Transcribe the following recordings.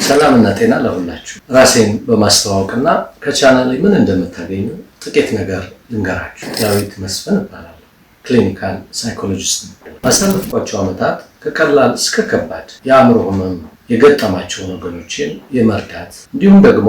ሰላምና ጤና ለሁላችሁ። ራሴን በማስተዋወቅና ከቻናሌ ምን እንደምታገኙ ጥቂት ነገር ልንገራችሁ። ዳዊት መስፍን እባላለሁ። ክሊኒካል ሳይኮሎጂስት ነው። ባሳለፍኳቸው ዓመታት ከቀላል እስከ ከባድ የአእምሮ ህመም የገጠማቸውን ወገኖችን የመርዳት እንዲሁም ደግሞ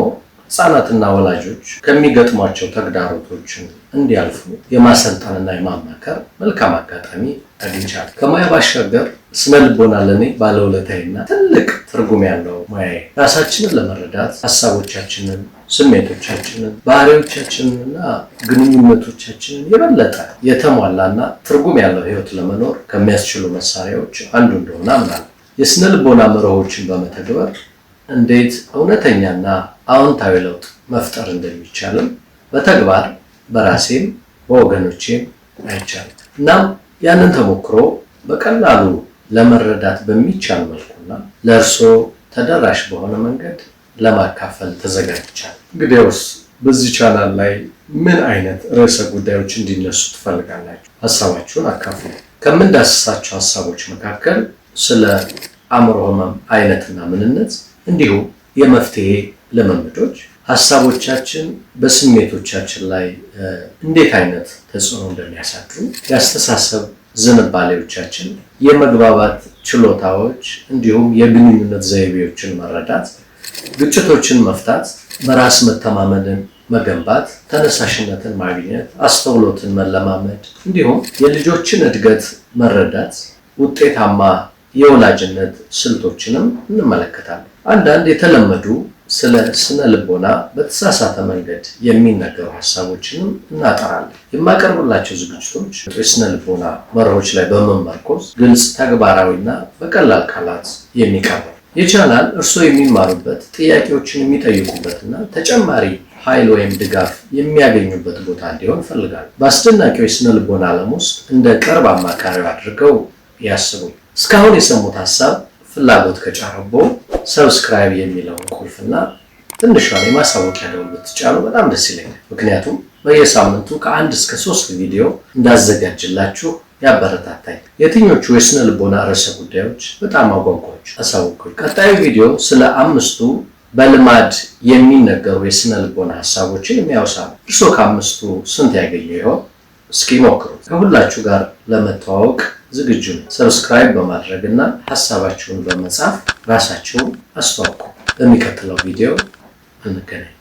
ህጻናትና ወላጆች ከሚገጥሟቸው ተግዳሮቶችን እንዲያልፉ የማሰልጠንና የማማከር መልካም አጋጣሚ አግኝቻለሁ። ከሙያ ባሻገር ስነ ልቦና ለኔ ባለውለታዬና ትልቅ ትርጉም ያለው ሙያዬ ራሳችንን ለመረዳት ሀሳቦቻችንን፣ ስሜቶቻችንን፣ ባህሪዎቻችንንና ግንኙነቶቻችንን የበለጠ የተሟላና ትርጉም ያለው ህይወት ለመኖር ከሚያስችሉ መሳሪያዎች አንዱ እንደሆነ አምናለሁ። የስነ ልቦና መርሆችን በመተግበር እንዴት እውነተኛና አዎንታዊ ለውጥ መፍጠር እንደሚቻልም በተግባር በራሴም በወገኖቼም አይቻልም። እናም ያንን ተሞክሮ በቀላሉ ለመረዳት በሚቻል መልኩና ለእርስዎ ተደራሽ በሆነ መንገድ ለማካፈል ተዘጋጅቻለሁ። እንግዲያውስ በዚህ ቻናል ላይ ምን አይነት ርዕሰ ጉዳዮች እንዲነሱ ትፈልጋላችሁ? ሀሳባችሁን አካፍሉ። ከምንዳስሳቸው ሀሳቦች መካከል ስለ አእምሮ ህመም አይነትና ምንነት እንዲሁም የመፍትሄ ልምምዶች፣ ሀሳቦቻችን በስሜቶቻችን ላይ እንዴት አይነት ተጽዕኖ እንደሚያሳድሩ፣ የአስተሳሰብ ዝንባሌዎቻችን፣ የመግባባት ችሎታዎች እንዲሁም የግንኙነት ዘይቤዎችን መረዳት፣ ግጭቶችን መፍታት፣ በራስ መተማመንን መገንባት፣ ተነሳሽነትን ማግኘት፣ አስተውሎትን መለማመድ እንዲሁም የልጆችን እድገት መረዳት፣ ውጤታማ የወላጅነት ስልቶችንም እንመለከታለን። አንዳንድ የተለመዱ ስለ ስነ ልቦና በተሳሳተ መንገድ የሚነገሩ ሀሳቦችንም እናጠራለን። የማቀርብላቸው ዝግጅቶች የስነ ልቦና መርሆች ላይ በመመርኮዝ ግልጽ፣ ተግባራዊና በቀላል ቃላት የሚቀርብ የቻናል እርስዎ የሚማሩበት፣ ጥያቄዎችን የሚጠይቁበትና ተጨማሪ ኃይል ወይም ድጋፍ የሚያገኙበት ቦታ እንዲሆን እፈልጋለሁ። በአስደናቂው የስነ ልቦና ዓለም ውስጥ እንደ ቅርብ አማካሪ አድርገው ያስቡኝ። እስካሁን የሰሙት ሀሳብ ፍላጎት ከጫረቦ ሰብስክራይብ የሚለውን ቁልፍና ትንሿን የማሳወቂያ ደወል ብትጫኑ በጣም ደስ ይለኛል። ምክንያቱም በየሳምንቱ ከ1 እስከ 3 ቪዲዮ እንዳዘጋጅላችሁ ያበረታታኝ። የትኞቹ የስነ ልቦና ርዕሰ ጉዳዮች በጣም አጓጓችሁ? አሳውቁኝ። ቀጣዩ ቪዲዮ ስለ 5ቱ በልማድ የሚነገሩ የስነ ልቦና ሀሳቦችን የሚያወሳ ነው። እርስዎ ከ5ቱ ስንት ያገኙ ይሆን? እስኪ ሞክሩ። ከሁላችሁ ጋር ለመተዋወቅ ዝግጁ ነኝ። ሰብስክራይብ በማድረግ እና ሀሳባችሁን በመጻፍ ራሳችሁን አስተዋውቁ። በሚቀጥለው ቪዲዮ እንገናኝ።